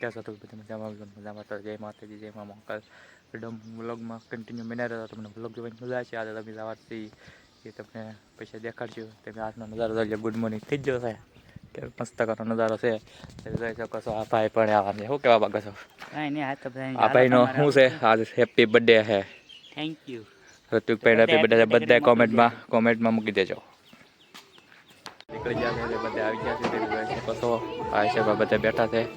कैसा तो बता मजा तो जय माता दी जय मां महाकाल एकदम व्लॉग में कंटिन्यू बना रहा तुमने व्लॉग जो मजा आए आज तभी जवाबથી ये તમને पैसे દેખાડશું તમે આજનો નજારો જોઈ ગુડ મોર્નિંગ થઈ ગયો છે કે મસ્ત કરો નજારો છે તમે જોઈ શકો છો આ ભાઈ પણ આવવાને શું કહેવા માંગો છો કાંઈ નહીં આ તો આ ભાઈનો શું છે આજ હેપી બર્થડે છે થેન્ક યુ ઋતિકભાઈ હેપી બર્થડે બધા કોમેન્ટમાં મૂકી દેજો નીકળી ગયા છે બધા આવી ગયા છે તમે જોઈ શકો છો આ છે બધા બેઠા છે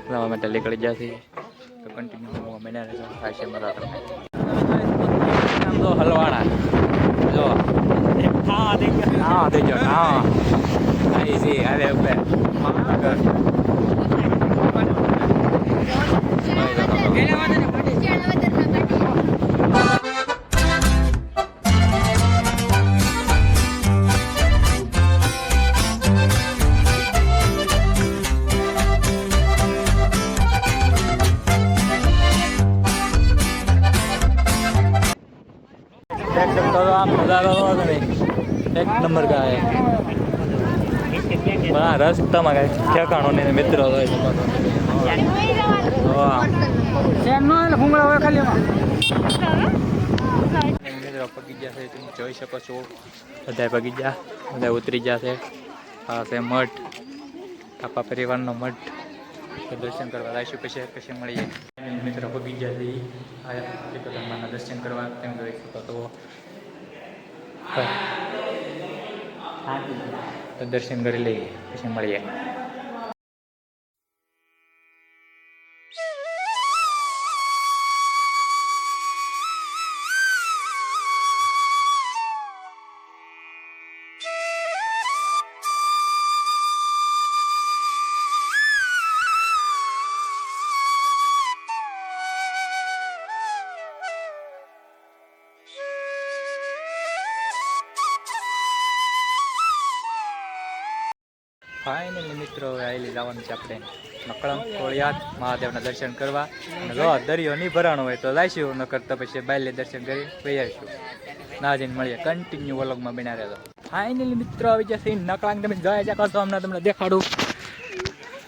લાવવા માટે નીકળી ગયા છે તો કન્ટિન્યુ બન્યા રહેજો આ છે મારા તમને તો હલવાણા જો હા દેજો હા આઈ સી અરે ઉપર મહાનગર देख सकते हो आप नज़ारा हो नहीं एक नंबर का है बड़ा रास्ता में क्या कहानो नहीं मित्र हो बगीचा से तुम જોઈ શકો છો બધા બગીચા બધા ઉતરી ગયા છે આ છે મઠ આપા પરિવારનો મઠ દર્શન કરવા આવીશું પછી મળીએ મિત્રો બગીચાથી આયા ટીકરમાના દર્શન કરવા તેમ જોઈ શકો તો દર્શન કરી લઈએ પછી મળીએ ફાઇનલી મિત્રો આવેલી જવાનું છે આપણે નકળમ કોળિયાદ મહાદેવના દર્શન કરવા અને જો દરિયો નહીં ભરાણો હોય તો લાવીશું નકર તો પછી બાયલે દર્શન કરી વહી આવીશું ના જઈને મળીએ કન્ટિન્યુ વ્લોગમાં બન્યા રહેજો ફાઇનલી મિત્રો આવી જશે નકળાંગ તમે જોયા જા કરશો હમણાં તમને દેખાડું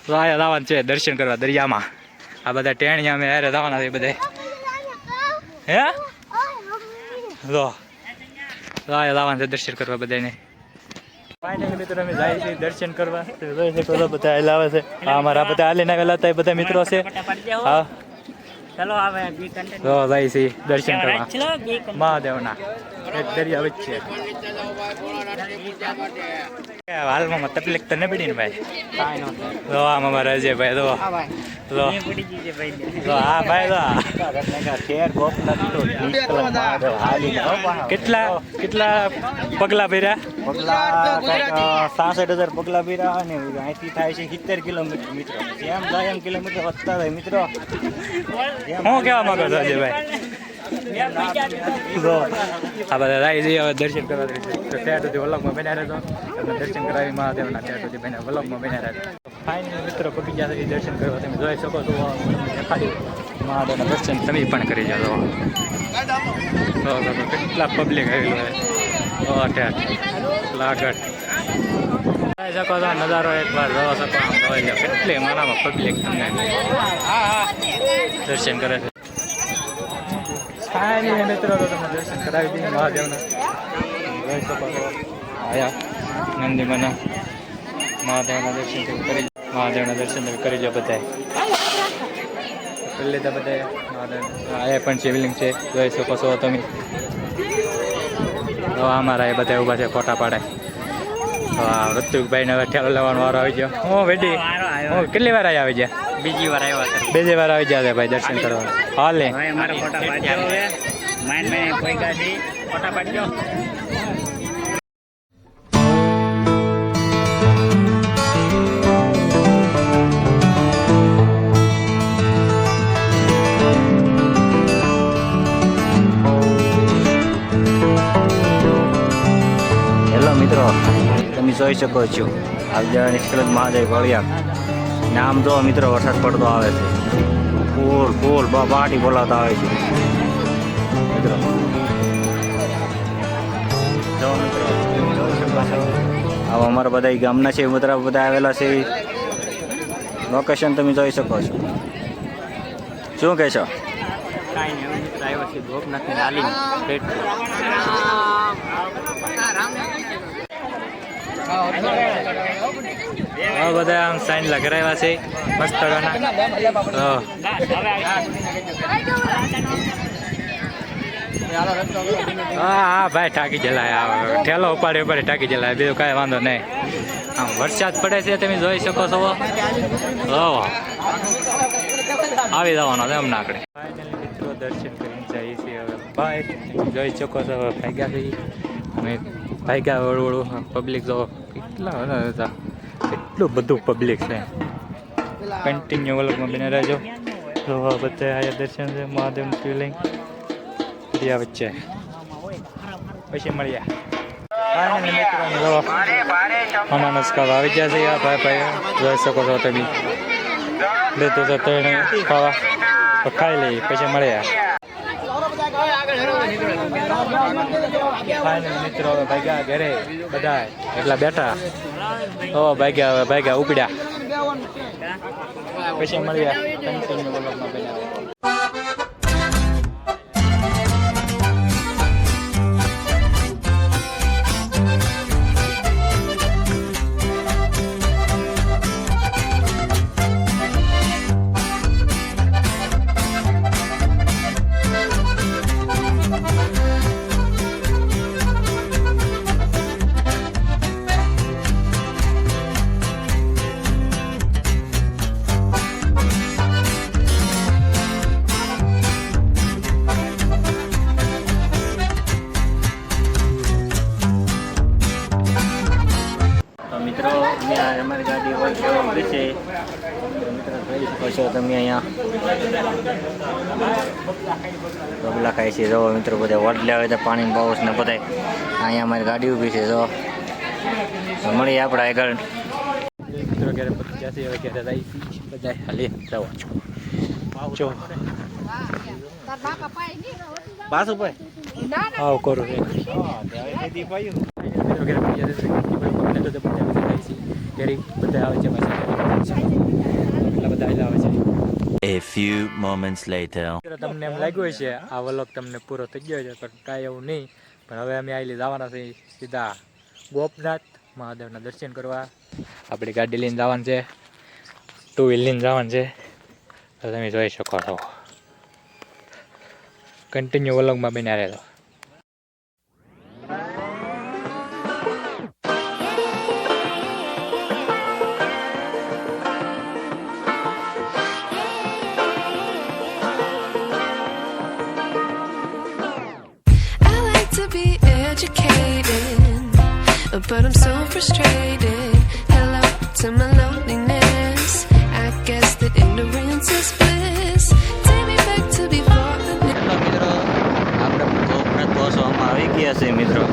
તો આયા જવાનું છે દર્શન કરવા દરિયામાં આ બધા ટેણિયા અમે હારે જવાના છે બધે હે જો આયા જવાનું છે દર્શન કરવા બધાને ફાઇનલી મિત્રો અમે જાય છે દર્શન કરવા જોઈ શકો છો બધા હાલ આવે છે હા અમારા બધા હાલીને આવેલા હતા બધા મિત્રો છે હા ચલો આવે તો જાય છે દર્શન કરવા મહાદેવના એક દરિયા વચ્ચે હાલમાં તકલીફ તો ન પડી ને ભાઈ તો આમ અમારા અજયભાઈ તો હા ભાઈ કેટલા પગલા ભર્યા 66,000 પગલા ભર્યા અને અહીંથી થાય છે 70 કિલોમીટર મિત્રો જેમ જાય એમ કિલોમીટર વધતા જાય મિત્રો શું કહેવા માંગો છો અજયભાઈ આ બધા રાઈ જઈએ હવે દર્શન કરવા તો ત્યાં સુધી વલગમાં બન્યા રહેતો તમે દર્શન કરાવી મહાદેવના ત્યાં સુધી બન્યા વલગમાં બન્યા રહેતો ફાઇનલી મિત્રો બગીચા સુધી દર્શન કરવા તમે જોઈ શકો છો દેખાડી મહાદેવના દર્શન તમે પણ કરી જાઓ કેટલા પબ્લિક આવેલું હોય લાગટ જોઈ શકો છો નજારો એકવાર જોવા શકો જોઈ લો કેટલી મારામાં પબ્લિક તમને દર્શન કરે છે ફાઇનલી મિત્રો તો તમને દર્શન કરાવી દઈએ મહાદેવના જોઈ શકો છો આયા નંદીમાના મહાદેવના દર્શન કરી લો બધા કરી લીધા બધા મહાદેવ આયા પણ શિવલિંગ છે જોઈ શકો છો તમે તો અમારા એ બધા ઊભા છે ફોટા પાડે તો આ ઋતિકભાઈને હવે ઠેલો લેવાનો વારો આવી ગયો હું વેડી હું કેટલી વાર આવી ગયા બીજી વાર આવી ગયા છે ભાઈ દર્શન કરવા હાલ ફોટા પાડજો હેલો મિત્રો તમે જોઈ શકો છો આવજા નિષ્કલંક મહાદેવ કોળિયાદ નામ જો મિત્રો વરસાદ પડતો આવે છે ફૂલ બાટી બોલાવતા આવે છે મિત્રો જો મિત્રો જોઈ શકો છો આવા અમારા બધા ગામના છે બધા આવેલા છે લોકેશન તમે જોઈ શકો છો. શું કહેશો? કાંઈ નહીં, હવે મિત્ર આવ્યો છે ગોપનાથની હાલીને પેટ. હા, બધા આમ સાઈન લગાવ્યા છે મસ્ત ગાના. હા હા ભાઈ, ટાંકી જલાય, ઠેલો ઉપાડે ઉપાડે ટાંકી જલાય, બીજું કાંઈ વાંધો નહીં. આમ વરસાદ પડે છે, તમે જોઈ શકો છો. આવી જવાનો છે એમ નાકડે. ફાઇનલી મિત્રો દર્શન કરીને જઈએ છીએ હવે ભાઈ, જોઈ શકો છો હવે ભાગ્યા થઈ અમે ભાગ્યા વળવળું. પબ્લિક જો કેટલા હતા, એટલું બધું પબ્લિક છે. કન્ટિન્યુ વલગમાં બને રહેજો. તો બધા આયા દર્શન છે મહાદેવનું શિવલિંગ ત્યાં વચ્ચે. પછી મળ્યા ફાઇનલી મિત્રો અનાનસ ખાવા આવી ગયા છે. આ ભાઈ ભાઈ જોઈ શકો છો તમે, લીધું તો ત્રણે ખાવા તો ખાઈ લઈએ પછી મળ્યા. ફાઇનલ મિત્રો હવે ભાગ્યા ઘરે બધા એટલા બેઠા. ઓ ભાગ્યા, હવે ભાગ્યા ઉપડ્યા પછી મળ્યા. કન્ટિન્યુ વ્લોગમાં બન્યા. મિત્રો અહીંયા અમારી ગાડી હોય કેવો ઉભી છે મિત્રો જોઈ શકો છો તમે. અહીંયા બબલા ખાય છે જો મિત્રો, બધા વડલે આવે તો પાણી પાઉસ ને બધા. અહીંયા અમારી ગાડી ઊભી છે જો. મળીએ આપણે આગળ. મિત્રો ઘરે પહોંચ્યા છે, હવે ઘરે રહી બધા હાલી જવા છો. પાછું ભાઈ આવ કરું રે. બધા આવે છે પાછા, એટલા બધા આવે છે. A few moments later. તમને એમ લાગ્યું હશે આ વ્લોગ તમને પૂરો થઈ ગયો છે, પણ કાંઈ એવું નહીં. પણ હવે અમે આવેલી જવાના છે સીધા ગોપનાથ મહાદેવના દર્શન કરવા. આપણી ગાડી લઈને જવાનું છે, 2 વ્હીલ લઈને જવાનું છે. તો તમે જોઈ શકો છો. કન્ટિન્યુ વ્લોગમાં બન્યા રહેલો. But I'm so frustrated. Hello to my loneliness. I guess that ignorance is bliss. Take me back to before the મિત્રો આપણે ગોપનાથ પહોંચવામાં આવી ગયા છે મિત્રો.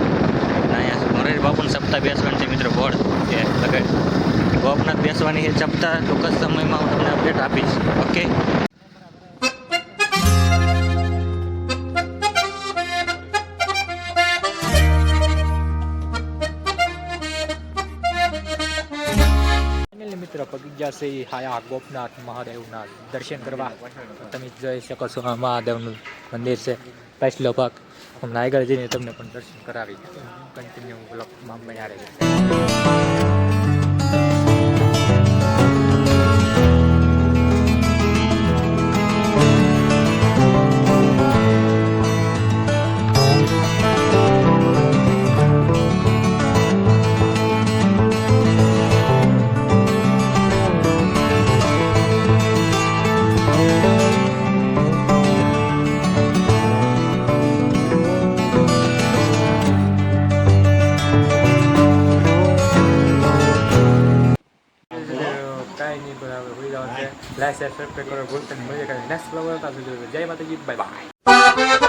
અહીંયા મોરારી બાપુની સપ્તાહ બેસવાની છે મિત્રો. બોર્ડ છે લગાડ ગોપનાથ બેસવાની છે સપ્તાહ. ટૂંક જ સમયમાં હું તમને અપડેટ આપીશ. ઓકે. મિત્રો પગી ગયા છે હાયા ગોપનાથ મહાદેવના દર્શન કરવા. તમે જોઈ શકો છો આ મહાદેવનું મંદિર છે પાછલો ભાગ. હમણાં આગળ જઈને તમને પણ દર્શન કરાવી. કન્ટિન્યુ બ્લોગમાં બન્યા રહે. લાઈક શેર સબસ્ક્રાઈબ કરો ભૂલતા નહીં. મજા કરે નેક્સ્ટ બ્લોગ આવતા જય માતાજી, બાય બાય.